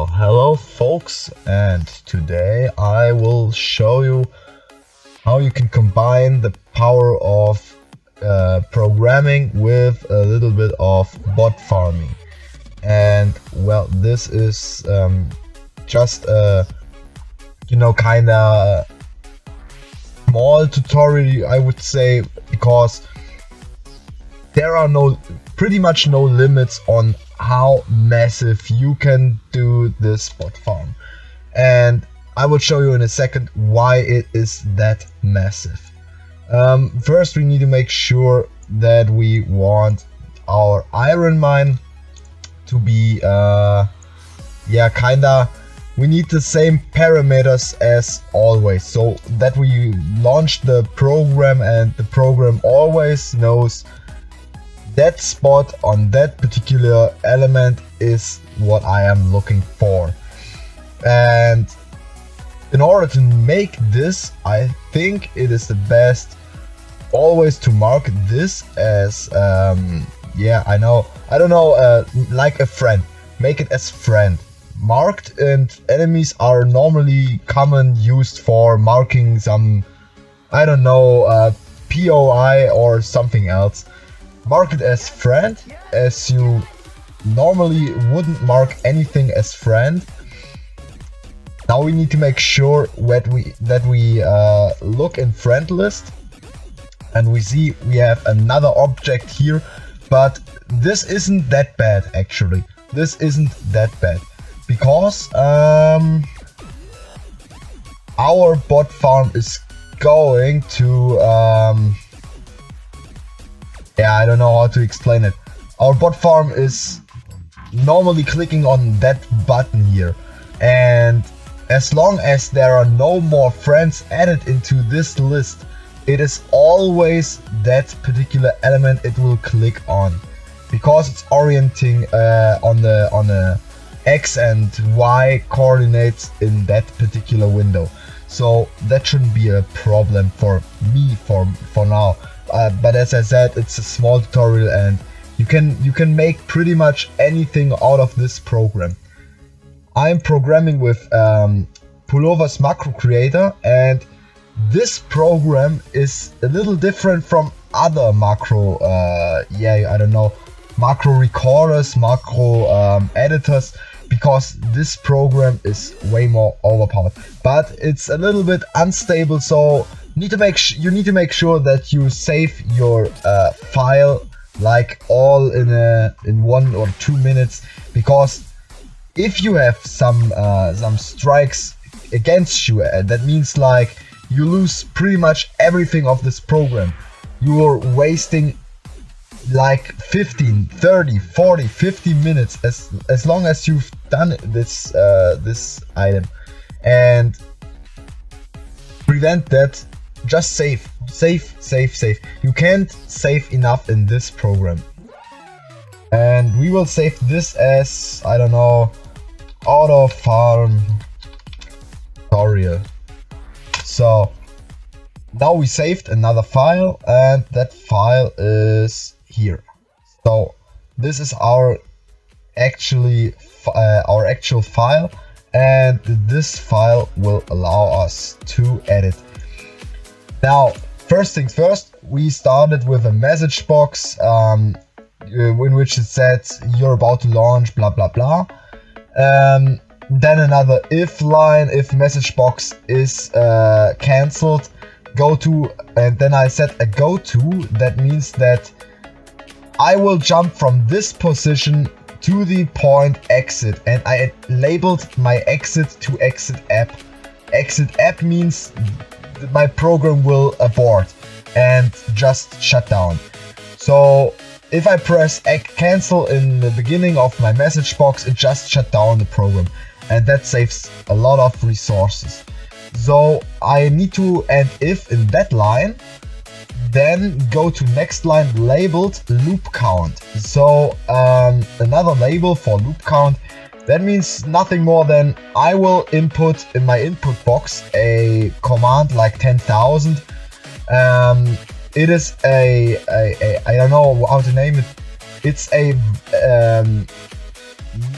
Well, hello folks, and today I will show you how you can combine the power of programming with a little bit of bot farming. And well, this is just a kinda small tutorial, I would say, because there are pretty much no limits on how massive you can do this bot farm, and I will show you in a second why it is that massive. First, we need to make sure that we want our iron mine to be we need the same parameters as always, so that we launch the program and the program always knows that spot on that particular element is what I am looking for. And in order to make this, I think it is the best always to mark this as like a friend. Make it as friend marked, and enemies are normally used for marking some POI or something else. Mark it as friend, as you normally wouldn't mark anything as friend. Now we need to make sure that we look in friend list, and we see we have another object here, but this isn't that bad actually. This isn't that bad because our bot farm is going to I don't know how to explain it. Our bot farm is normally clicking on that button here, and as long as there are no more friends added into this list, it is always that particular element it will click on, because it's orienting on the X and Y coordinates in that particular window. So that shouldn't be a problem for me for now. But as I said, it's a small tutorial, and you can make pretty much anything out of this program. I'm programming with Pullover's Macro Creator, and this program is a little different from other macro macro recorders, macro editors, because this program is way more overpowered, but it's a little bit unstable. So you need to make sure that you save your file like all in 1 or 2 minutes, because if you have some strikes against you, that means like you lose pretty much everything of this program. You are wasting like 15, 30, 40, 50 minutes as long as you've done this item, and prevent that. Just save. You can't save enough in this program, and we will save this as auto farm tutorial. So now we saved another file, and that file is here. So this is our actual file, and this file will allow us to edit. Now, first things first, we started with a message box in which it said you're about to launch blah blah blah. Then another if line, if message box is cancelled, go to, and then I set a go to. That means that I will jump from this position to the point exit, and I labeled my exit to exit app. Exit app means my program will abort and just shut down. So if I press cancel in the beginning of my message box, it just shut down the program, and that saves a lot of resources. So I need to end if in that line, then go to next line labeled loop count. So another label for loop count. That means nothing more than I will input in my input box a command like 10,000. It is a I don't know how to name it. It's a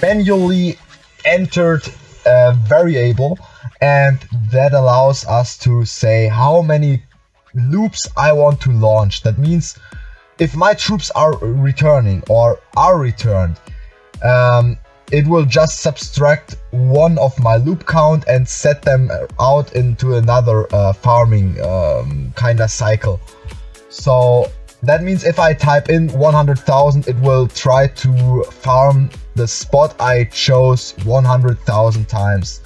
manually entered a variable, and that allows us to say how many loops I want to launch. That means if my troops are returning or are returned, it will just subtract one of my loop count and set them out into another farming kind of cycle. So that means if I type in 100,000, it will try to farm the spot I chose 100,000 times.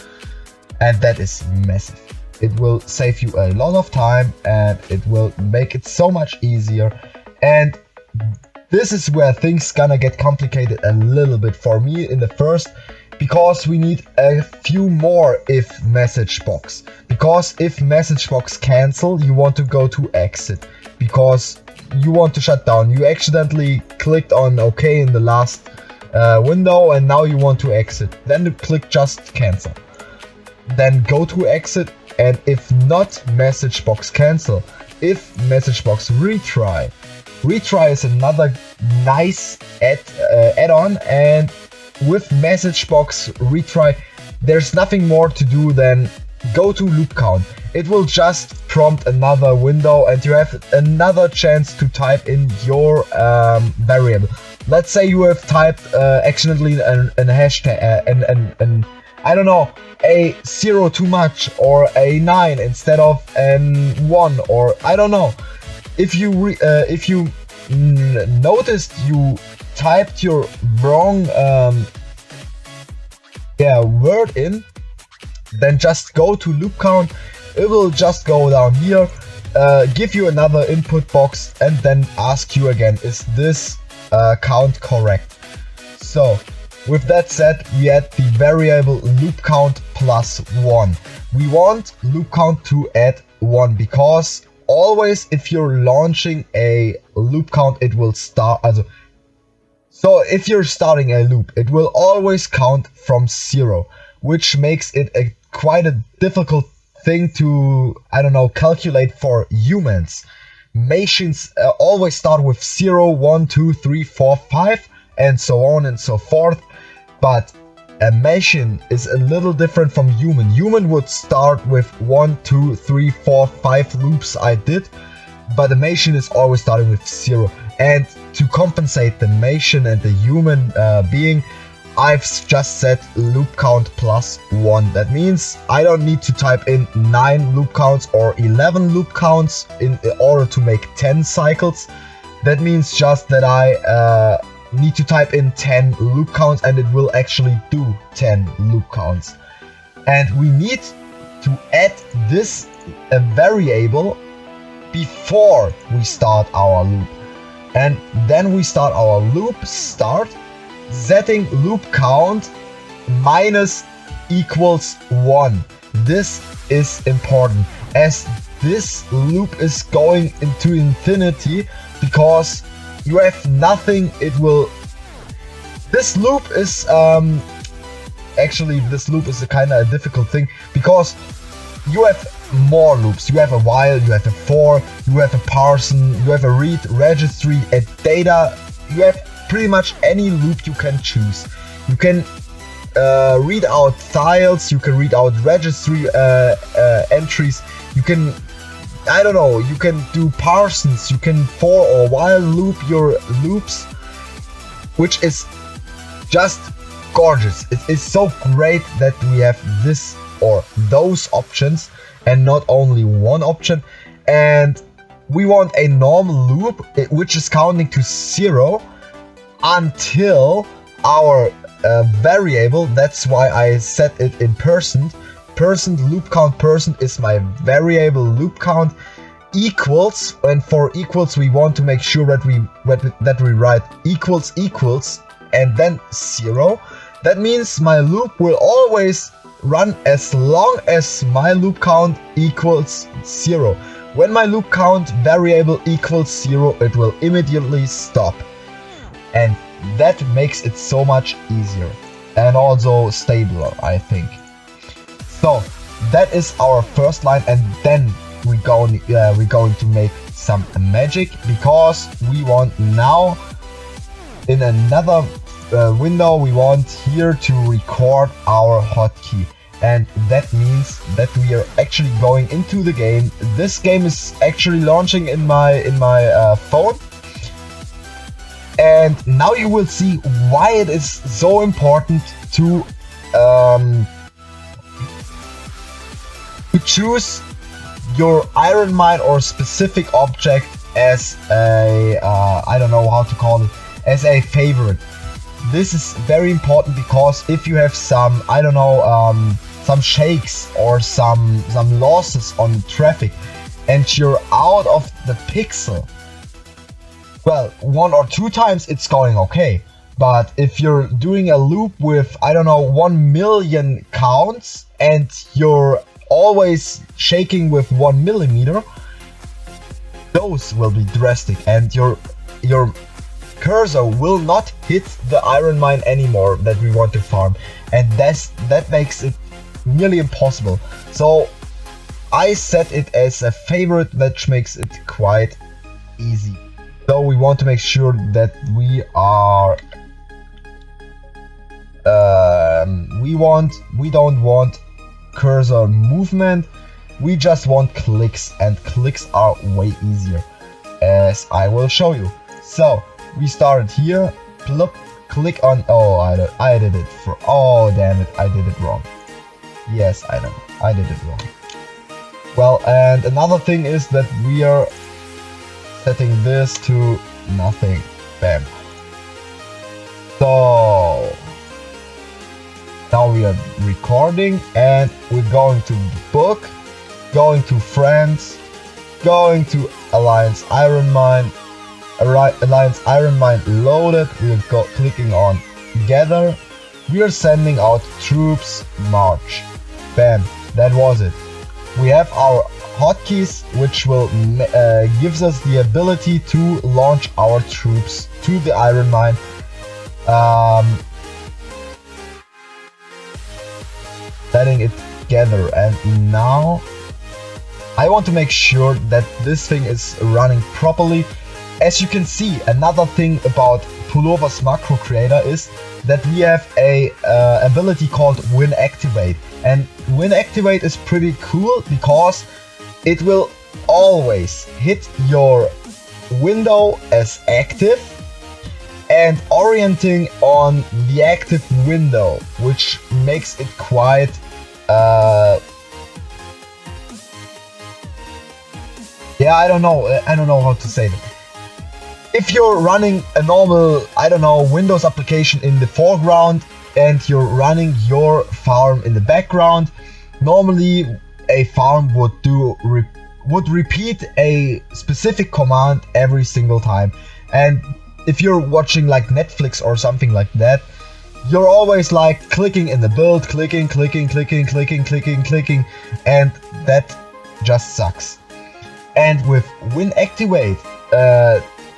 And that is massive. It will save you a lot of time and it will make it so much easier. And this is where things gonna get complicated a little bit for me in the first, because we need a few more if message box. Because if message box cancel, you want to go to exit, because you want to shut down. You accidentally clicked on OK in the last window and now you want to exit. Then you click just cancel. Then go to exit, and if not message box cancel, if message box retry. Retry is another nice add-on, and with message box retry there's nothing more to do than go to loop count. It will just prompt another window and you have another chance to type in your variable. Let's say you have typed accidentally an hashtag and I don't know, a 0 too much or a 9 instead of an 1, or I don't know. If you noticed you typed your wrong word in, then just go to loop count. It will just go down here, give you another input box, and then ask you again, is this count correct? So with that said, we add the variable loop count plus 1. We want loop count to add 1 because always if you're launching a loop count, it will start. So if you're starting a loop, it will always count from 0, which makes it quite a difficult thing to, I don't know, calculate for humans. Machines always start with 0, 1, 2, 3, 4, 5, and so on and so forth. But a machine is a little different from human. Human would start with 1, 2, 3, 4, 5 loops I did, but the machine is always starting with 0. And to compensate the machine and the human being, I've just set loop count plus 1. That means I don't need to type in 9 loop counts or 11 loop counts in order to make 10 cycles. That means just that I need to type in 10 loop counts and it will actually do 10 loop counts. And we need to add this variable before we start our loop. And then we start our loop, setting loop count minus equals 1. This is important as this loop is going into infinity, because you have nothing. This loop is actually this loop is a kind of a difficult thing because you have more loops. You have a while, you have a for, you have a parson, you have a read, registry, a data. You have pretty much any loop you can choose. You can read out files, you can read out registry entries, you can, I don't know, you can do parsons, you can for or while loop your loops, which is just gorgeous. It is so great that we have this or those options and not only one option. And we want a normal loop which is counting to 0 until our variable, that's why I set it in %. Loop count % is my variable loop count equals, and for equals we want to make sure that we write equals and then 0. That means my loop will always run as long as my loop count equals 0. When my loop count variable equals 0, it will immediately stop. And that makes it so much easier and also stabler, I think. So that is our first line, and then we're going to make some magic, because we want now in another window we want here to record our hotkey, and that means that we are actually going into the game. This game is actually launching in my phone, and now you will see why it is so important to choose your iron mine or specific object as a I don't know how to call it, as a favorite. This is very important because if you have some, I don't know, some shakes or some losses on traffic and you're out of the pixel, well, 1 or 2 times it's going okay. But if you're doing a loop with, I don't know, 1 million counts and you're always shaking with 1 millimeter, those will be drastic and your cursor will not hit the iron mine anymore that we want to farm, and that makes it nearly impossible. So I set it as a favorite, which makes it quite easy. So we want to make sure that we are we don't want cursor movement, we just want clicks, and clicks are way easier, as I will show you. So we started here, click on, oh, I did it for, oh damn it, I did it wrong. Yes, I know, I did it wrong. Well, and another thing is that we are setting this to nothing. Bam. So now we are recording, and we're going to book, going to friends, going to Alliance Iron Mine, Alliance Iron Mine loaded. We're clicking on gather. We are sending out troops march. Bam, that was it. We have our hotkeys, which will gives us the ability to launch our troops to the iron mine. Letting it gather, and now I want to make sure that this thing is running properly. As you can see, another thing about Pullover's macro creator is that we have a ability called Win Activate, and Win Activate is pretty cool because it will always hit your window as active and orienting on the active window, which makes it quite yeah, I don't know how to say that. If you're running a normal, I don't know, Windows application in the foreground and you're running your farm in the background, normally a farm would repeat a specific command every single time. And if you're watching like Netflix or something like that, you're always like clicking in the build, clicking, and that just sucks. And with Win Activate,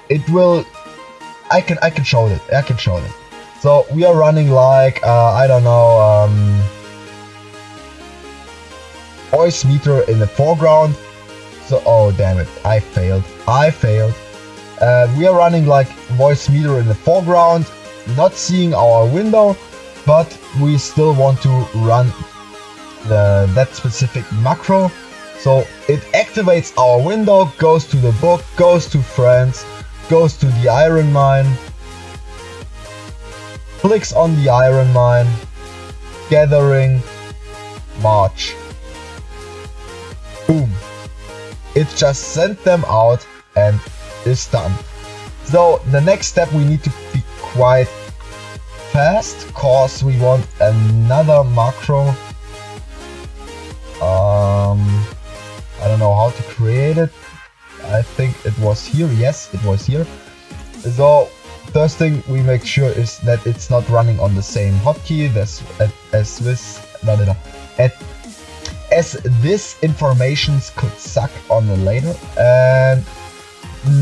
it will, I can show it. So we are running like I don't know, voice meter in the foreground. So oh damn it, I failed. We are running like voice meter in the foreground, not seeing our window, but we still want to run that specific macro. So it activates our window, goes to the book, goes to friends, goes to the iron mine, clicks on the iron mine, gathering, march. Boom. It just sent them out and is done. So the next step, we need to be quite fast cause we want another macro. I don't know how to create it. I think it was here. Yes, it was here. So first thing we make sure is that it's not running on the same hotkey as this information could suck on the later. And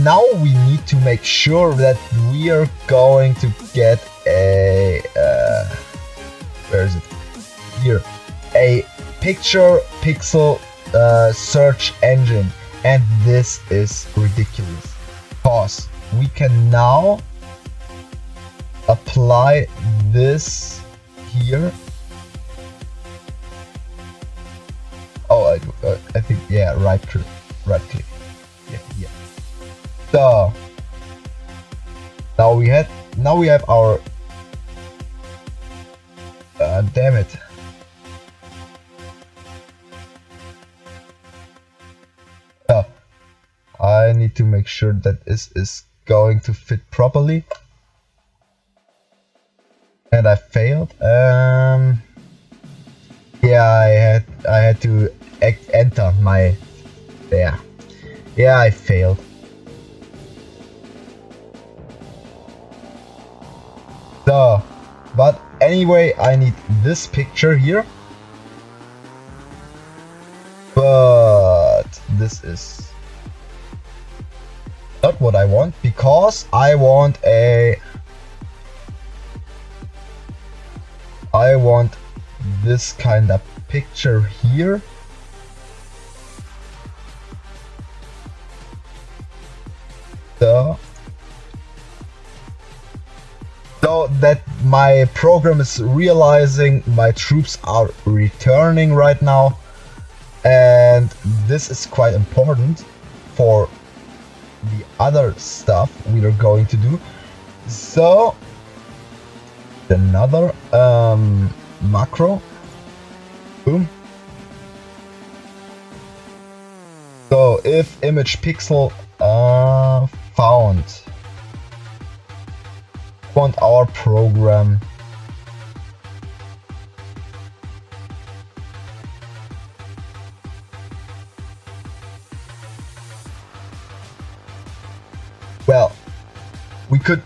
now we need to make sure that we are going to get a where is it? Here, a pixel search engine, and this is ridiculous because we can now apply this here. Oh, I think, yeah, right click. Yeah, yeah. So now we have our damn it. I need to make sure that this is going to fit properly. And I failed. Yeah, I had to enter my there. Yeah, I failed. So, but anyway, I need this picture here. But this is not what I want, because I want this kind of picture here. So that my program is realizing my troops are returning right now, and this is quite important for the other stuff we are going to do. So another macro, boom. So if image pixel found our program well, we could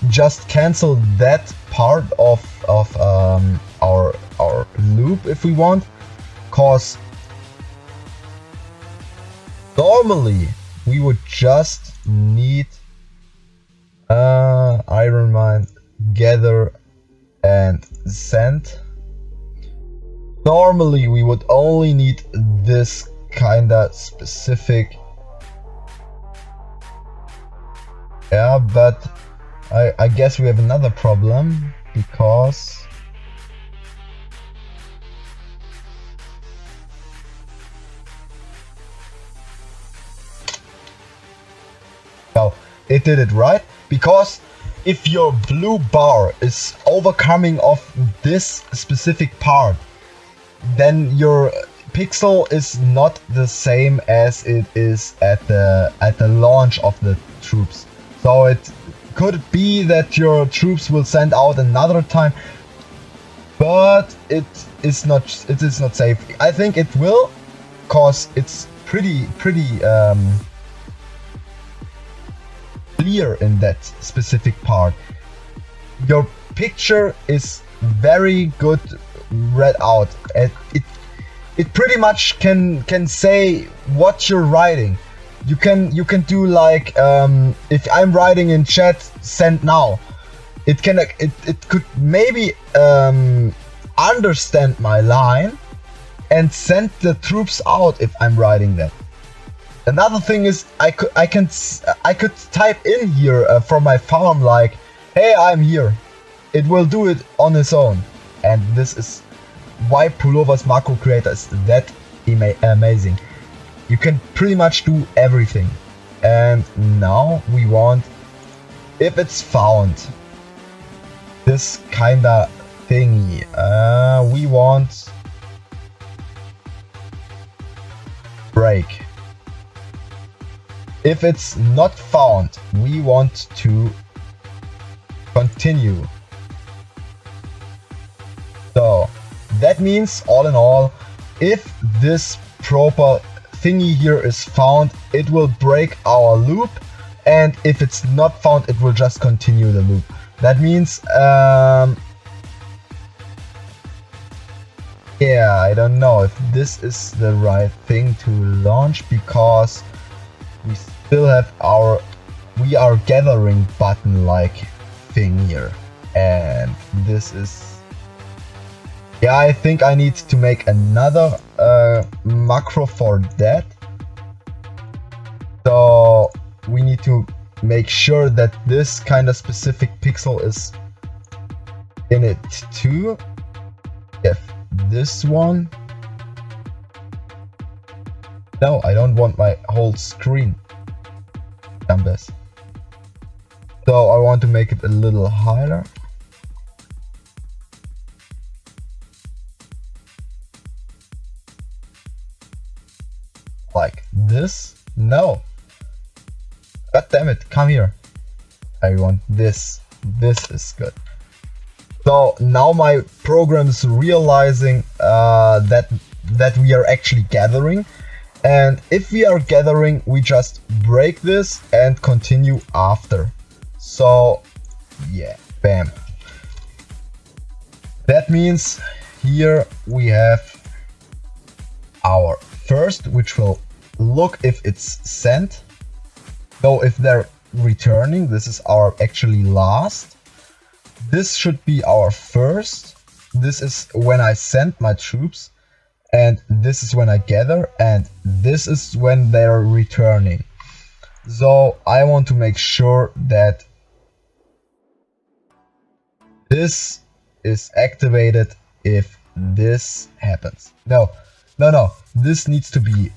just cancel that part of our loop if we want, cause normally we would just need Iron Mine, gather and send. Normally we would only need this kinda specific. Yeah, but I guess we have another problem, because well, it did it right, because if your blue bar is overcoming of this specific part, then your pixel is not the same as it is at the launch of the troops. So it could be that your troops will send out another time, but it is not safe. I think it will, cause it's pretty clear in that specific part. Your picture is very good read out, and it pretty much can say what you're writing. You can do like, if I'm writing in chat, send now. It could maybe understand my line and send the troops out if I'm writing that. Another thing is I could type in here from my farm like, hey, I'm here. It will do it on its own, and this is why Pullover's macro creator is that amazing. You can pretty much do everything. And now we want, if it's found, this kinda thingy, we want break. If it's not found, we want to continue. So that means, all in all, if this proper thingy here is found, it will break our loop, and if it's not found, it will just continue the loop. That means, yeah, I don't know if this is the right thing to launch, because we still have our we are gathering button like thing here, and this is, yeah, I think I need to make another macro for that. So we need to make sure that this kind of specific pixel is init2, if this one, no, I don't want my whole screen canvas, so I want to make it a little higher. Like this. No, god damn it, come here. I want this. This is good. So now my program is realizing that we are actually gathering, and if we are gathering, we just break this and continue after. So yeah, bam. That means here we have our first, which will look if it's sent. So if they're returning, this is our actually last. This should be our first. This is when I send my troops, and this is when I gather, and this is when they're returning. So I want to make sure that this is activated if this happens. No, this needs to be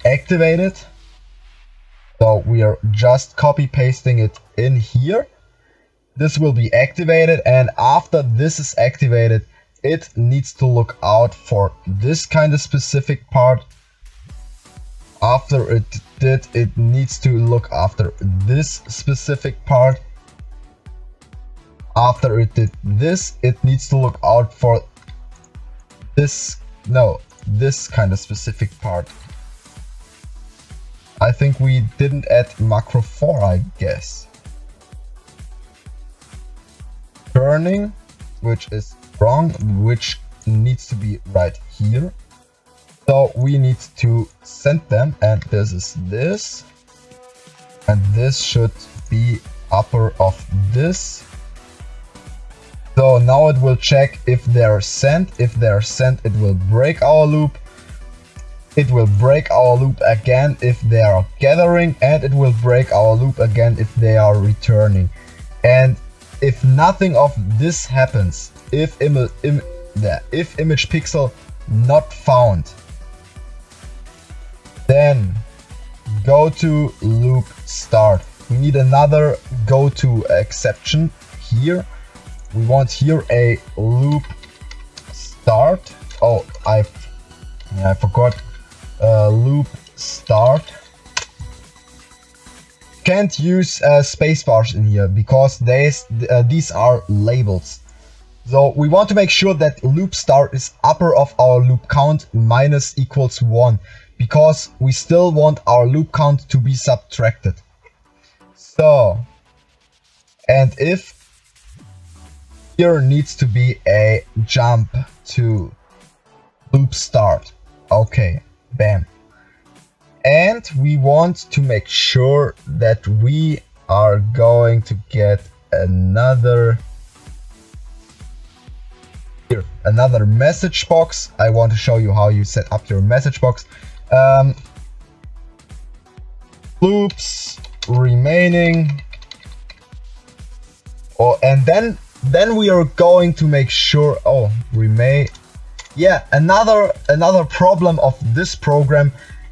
activated. So we are just copy pasting it in here. This will be activated, and after this is activated, it needs to look out for this kind of specific part. After it did, it needs to look after this specific part. After it did this, it needs to look out for this, this kind of specific part. I think we didn't add macro 4, I guess. Turning, which is wrong, which needs to be right here. So we need to send them, and this is this. And this should be upper of this. So now it will check if they're sent. If they're sent, it will break our loop. It will break our loop again if they are gathering, and it will break our loop again if they are returning. And if nothing of this happens, if image pixel not found, then go to loop start. We need another go to exception here. We want here a loop start. Oh, I forgot. Loop start. Can't use spacebars in here because these are labels. So we want to make sure that loop start is upper of our loop count minus equals 1, because we still want our loop count to be subtracted. So, and if here needs to be a jump to loop start. Okay. Bam. And we want to make sure that we are going to get another message box. I want to show you how you set up your message box. Loops remaining. Oh, and then we are going to make sure, remain. Yeah, another problem of this program,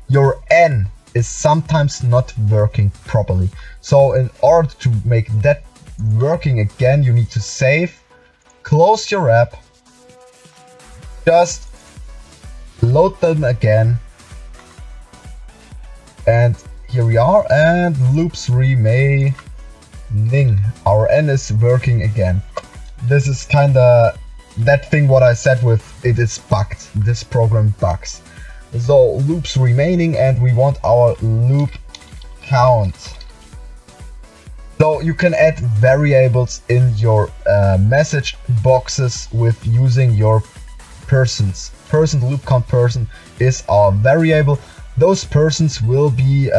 your N is sometimes not working properly. So in order to make that working again, you need to save, close your app, just load them again, and here we are, and loops remaining. Our N is working again. This is kinda that thing what I said with it is bugged. This program bugs. So loops remaining, and we want our loop count. So you can add variables in your message boxes with using your persons. Loop count person is our variable. Those persons will be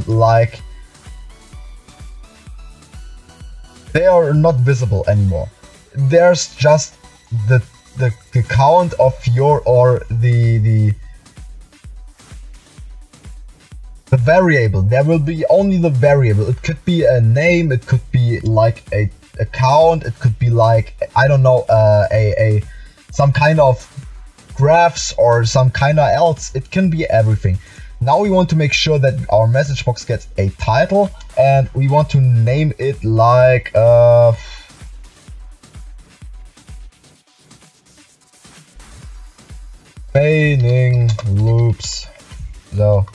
like, they are not visible anymore. There's just the count of your, or the variable. There will be only the variable. It could be a name, it could be like a a count, it could be like, I don't know, some kind of graphs or some kind of else. It can be everything. Now we want to make sure that our message box gets a title, and we want to name it like failing loops. So,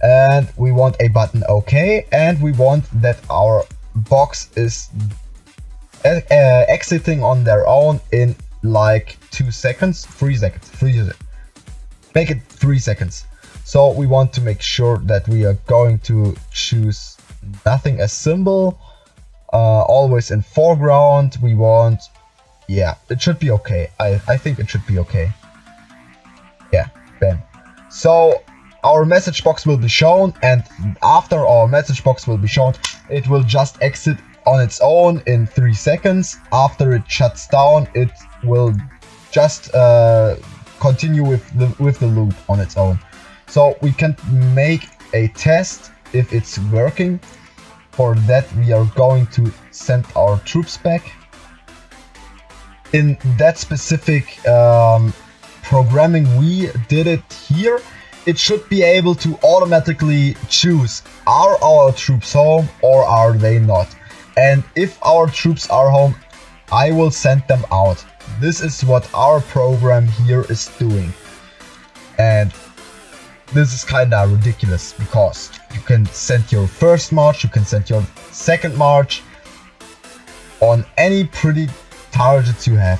and we want a button OK, and we want that our box is exiting on their own in like 2 seconds, 3 seconds, make it 3 seconds. So we want to make sure that we are going to choose nothing as symbol, always in foreground. We want, yeah, it should be okay. I think it should be okay. Yeah, bam. So our message box will be shown, and after our message box will be shown, it will just exit on its own in 3 seconds. After it shuts down, it will just continue with the loop on its own. So we can make a test if it's working. For that, we are going to send our troops back. In that specific programming we did it here, it should be able to automatically choose, are our troops home or are they not? And if our troops are home, I will send them out. This is what our program here is doing. And this is kinda ridiculous, because you can send your first march, you can send your second march on any pretty targets you have.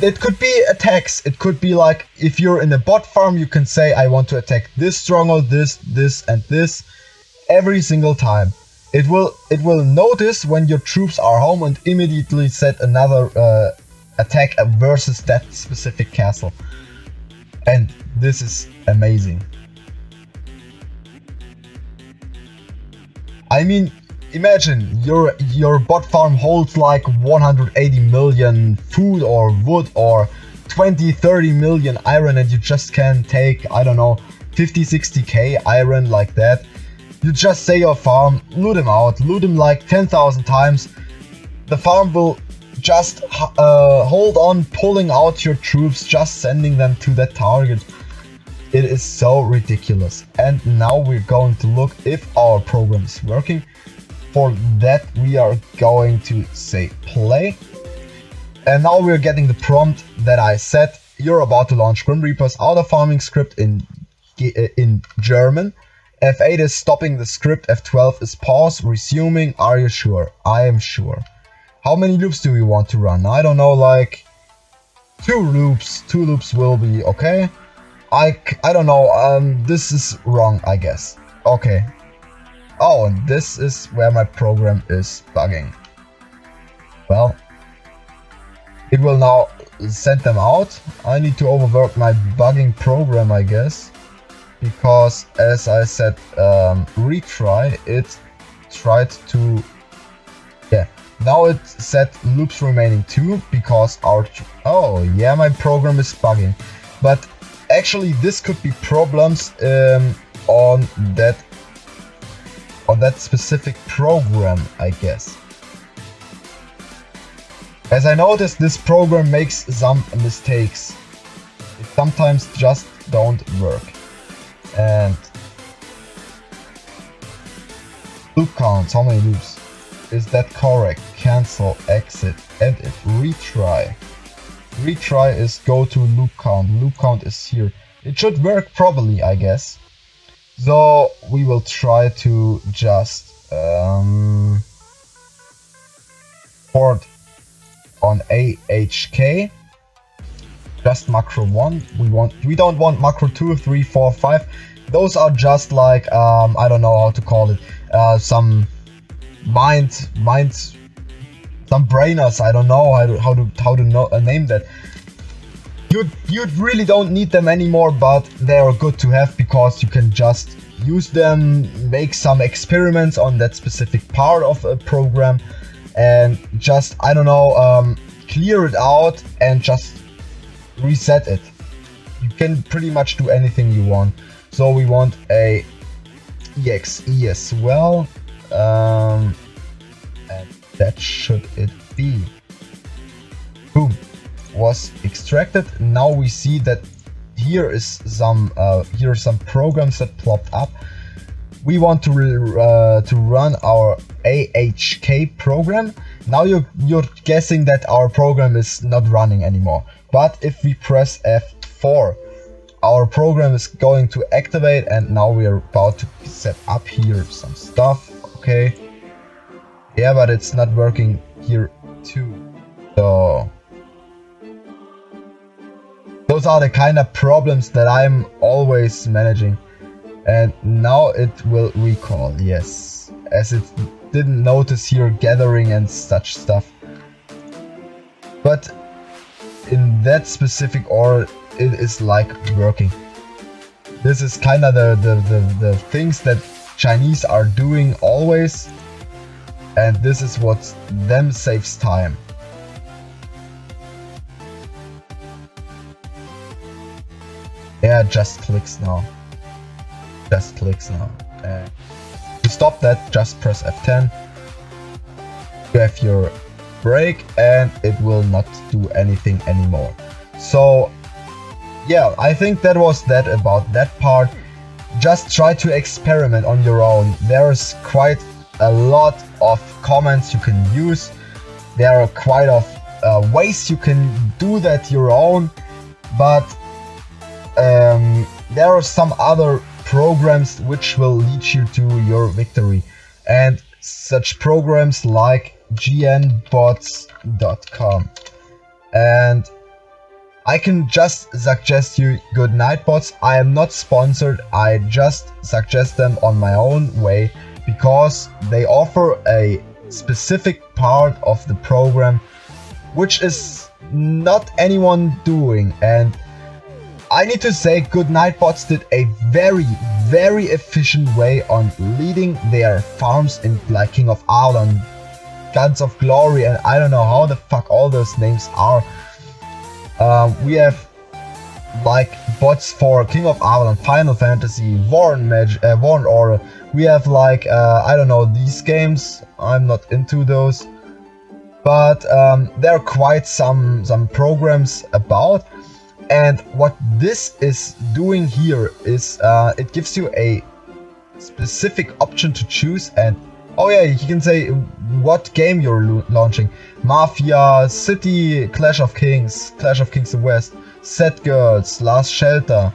It could be attacks. It could be like, if you're in a bot farm, you can say, I want to attack this stronghold, this, and this, every single time. It will notice when your troops are home and immediately set another attack versus that specific castle. And this is amazing. I mean, imagine your bot farm holds like 180 million food or wood, or 20-30 million iron, and you just can take, I don't know, 50-60k iron like that. You just say your farm, loot him out, loot him like 10,000 times. The farm will just hold on pulling out your troops, just sending them to that target. It is so ridiculous. And now we're going to look if our program is working. For that, we are going to say play. And now we're getting the prompt that I said. You're about to launch Grim Reaper's auto farming script in German. F8 is stopping the script, F12 is pause, resuming. Are you sure? I am sure. How many loops do we want to run? I don't know, like 2 loops. 2 loops will be okay. I don't know, this is wrong, I guess. Okay. Oh, and this is where my program is bugging. Well, it will now send them out. I need to overwork my bugging program, I guess. Because, as I said, retry, it tried to... Yeah, now it set loops remaining 2, because our... Oh, yeah, my program is bugging. But actually, this could be problems on that specific program, I guess. As I noticed, this program makes some mistakes. It sometimes just don't work. And loop counts, how many loops? Is that correct? Cancel, exit, edit, retry. Retry is go to loop count. Loop count is here. It should work properly, I guess. So we will try to just port on AHK. Just macro 1. We don't want macro 2, 3, 4, 5. Those are just like I don't know how to call it. Some some brainers. I don't know how to name that. You really don't need them anymore, but they are good to have, because you can just use them, make some experiments on that specific part of a program, and just, I don't know, clear it out and just reset it. You can pretty much do anything you want. So we want a EXE as well, and that should it be. Boom, was extracted. Now we see that here are some programs that plopped up. We want to run our AHK program. Now you're guessing that our program is not running anymore. But if we press F4, our program is going to activate, and now we are about to set up here some stuff. Okay. Yeah, but it's not working here too. So those are the kind of problems that I'm always managing. And now it will recall, yes, as it didn't notice here gathering and such stuff. But in that specific order, it is like working. This is kind of the things that Chinese are doing always, and this is what them saves time. Yeah, just clicks now. Just clicks now. To stop that, just press F10. You have your break, and it will not do anything anymore. So yeah, I think that was that about that part. Just try to experiment on your own. There's quite a lot of comments you can use. There are quite of ways you can do that your own, but there are some other programs which will lead you to your victory, and such programs like gnbots.com. And I can just suggest you good night bots. I am not sponsored, I just suggest them on my own way because they offer a specific part of the program which is not anyone doing. And I need to say, Good Night Bots did a very efficient way on leading their farms in like King of Avalon, Guns of Glory, and I don't know how the fuck all those names are. We have like bots for King of Avalon, Final Fantasy, Warren Order. We have like I don't know these games. I'm not into those, but there are quite some programs about. And what this is doing here is it gives you a specific option to choose, and oh yeah, you can say what game you're launching. Mafia, City, Clash of Kings the West, Set Girls, Last Shelter,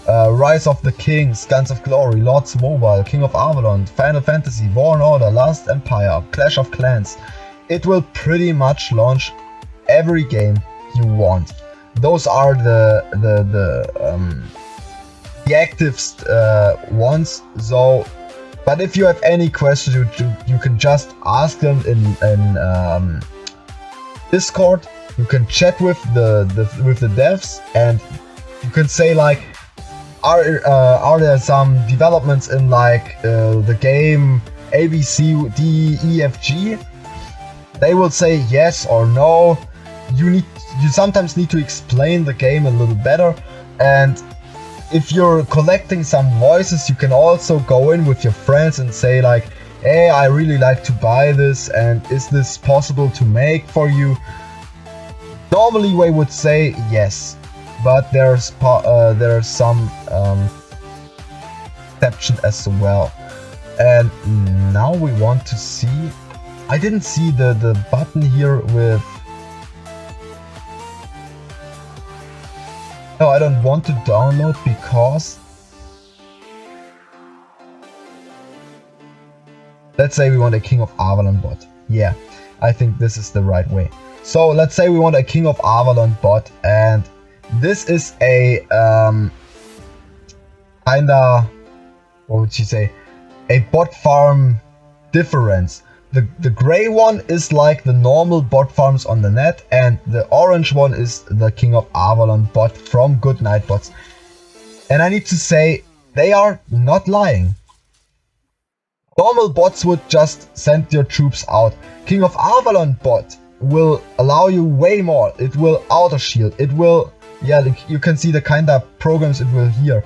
Rise of the Kings, Guns of Glory, Lords Mobile, King of Avalon, Final Fantasy, War and Order, Last Empire, Clash of Clans. It will pretty much launch every game you want. Those are the activest ones. So, but if you have any questions, you can just ask them in Discord. You can chat with the devs, and you can say like, are there some developments in like the game A, B, C, D, E, F, G? They will say yes or no. You sometimes need to explain the game a little better, and if you're collecting some voices, you can also go in with your friends and say like, hey, I really like to buy this, and is this possible to make for you? Normally we would say yes, but there's some exception as well. And now we want to see, I didn't see the button here with, no, I don't want to download because, let's say we want a King of Avalon bot. Yeah, I think this is the right way. So let's say we want a King of Avalon bot, and this is a kinda, what would you say, a bot farm difference. The gray one is like the normal bot farms on the net, and the orange one is the King of Avalon bot from Good Night Bots. And I need to say, they are not lying. Normal bots would just send your troops out. King of Avalon bot will allow you way more. It will auto shield. It will, yeah, you can see the kind of programs it will here.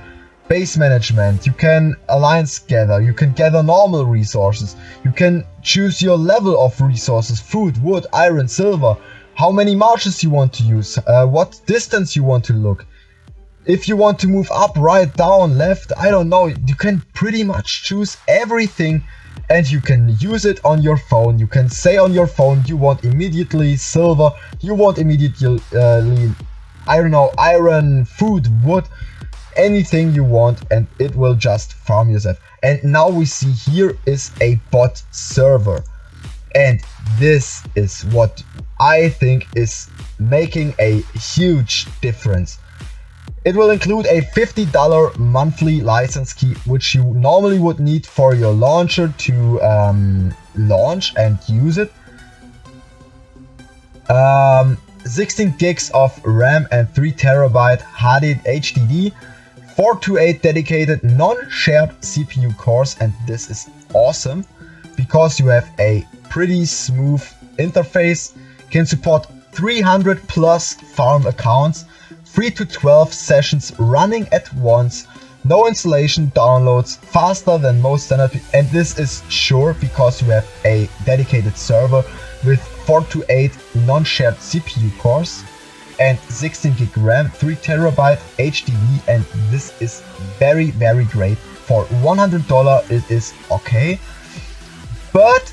base management, you can alliance gather, you can gather normal resources, you can choose your level of resources, food, wood, iron, silver, how many marches you want to use, what distance you want to look. If you want to move up, right, down, left, I don't know, you can pretty much choose everything and you can use it on your phone. You can say on your phone you want immediately silver, you want immediately, I don't know, iron, food, wood, anything you want, and it will just farm yourself. And now we see here is a bot server. And this is what I think is making a huge difference. It will include a $50 monthly license key, which you normally would need for your launcher to launch and use it. 16 gigs of RAM and 3 terabyte HDD, 4 to 8 dedicated non-shared CPU cores, and this is awesome because you have a pretty smooth interface, can support 300 plus farm accounts, 3 to 12 sessions running at once, no installation downloads, faster than most standard, and this is sure because you have a dedicated server with 4 to 8 non-shared CPU cores and 16 gig RAM, 3 terabyte HDD, and this is very great. For $100 it is okay, but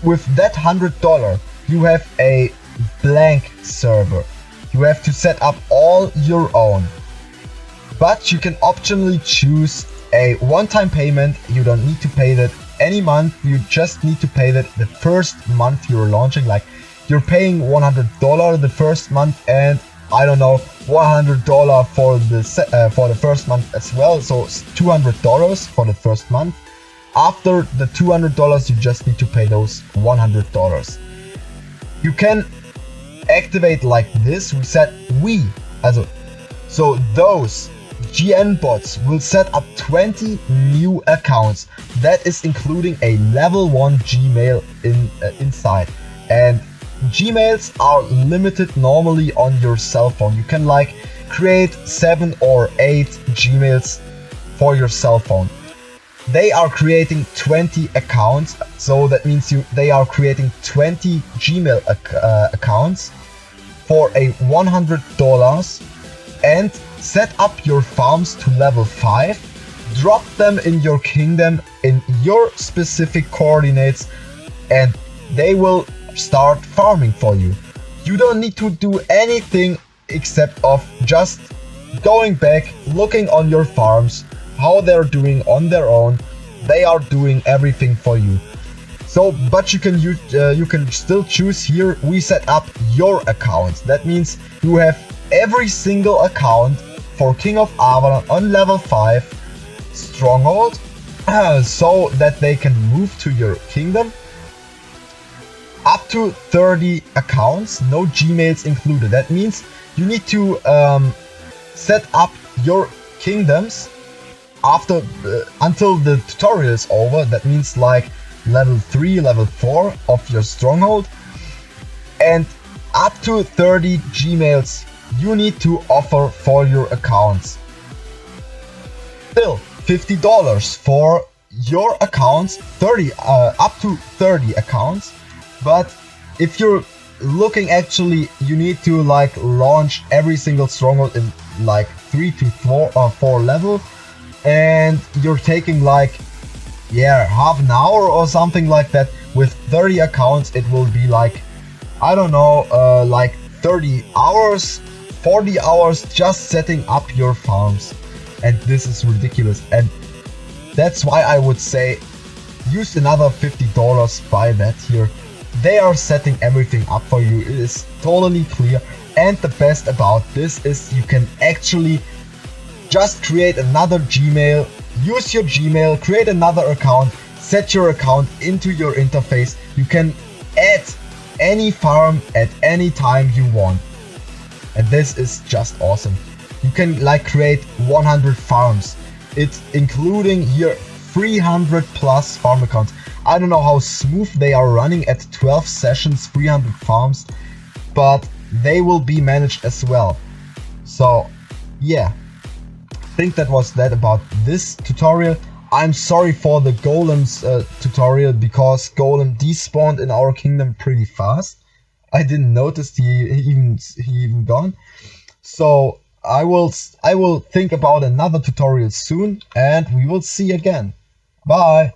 with that $100 you have a blank server. You have to set up all your own, but you can optionally choose a one-time payment. You don't need to pay that any month, you just need to pay that the first month you're launching. Like you're paying $100 the first month, and I don't know, $100 for the first month as well, so it's $200 for the first month. After the $200 you just need to pay those $100. You can activate like this. So those GN bots will set up 20 new accounts. That is including a level 1 Gmail inside, and Gmails are limited normally on your cell phone. You can like create 7 or 8 Gmails for your cell phone. They are creating 20 accounts, so that means they are creating 20 Gmail accounts for a $100, and set up your farms to level 5, drop them in your kingdom in your specific coordinates, and they will start farming for you. You don't need to do anything except of just going back, looking on your farms, how they're doing on their own. They are doing everything for you. So, but you can still choose here. We set up your account. That means you have every single account for King of Avalon on level 5 stronghold, so that they can move to your kingdom. Up to 30 accounts, no Gmails included. That means you need to set up your kingdoms after until the tutorial is over. That means like level 3, level 4 of your stronghold, and up to 30 Gmails you need to offer for your accounts. Still $50 for your accounts, up to 30 accounts. But if you're looking, actually you need to like launch every single stronghold in like 3 to 4 level, and you're taking like half an hour or something like that. With 30 accounts it will be like, I don't know, like 30 hours, 40 hours just setting up your farms, and this is ridiculous. And that's why I would say use another $50, buy that here. They are setting everything up for you. It is totally clear, and the best about this is you can actually just create another Gmail, use your Gmail, create another account, set your account into your interface. You can add any farm at any time you want, and this is just awesome. You can like create 100 farms. It's including here 300 plus farm accounts. I don't know how smooth they are running at 12 sessions, 300 farms, but they will be managed as well. So yeah, think that was that about this tutorial. I'm sorry for the golems tutorial, because golem despawned in our kingdom pretty fast. I didn't notice he even gone. So I will think about another tutorial soon, and we will see again. Bye.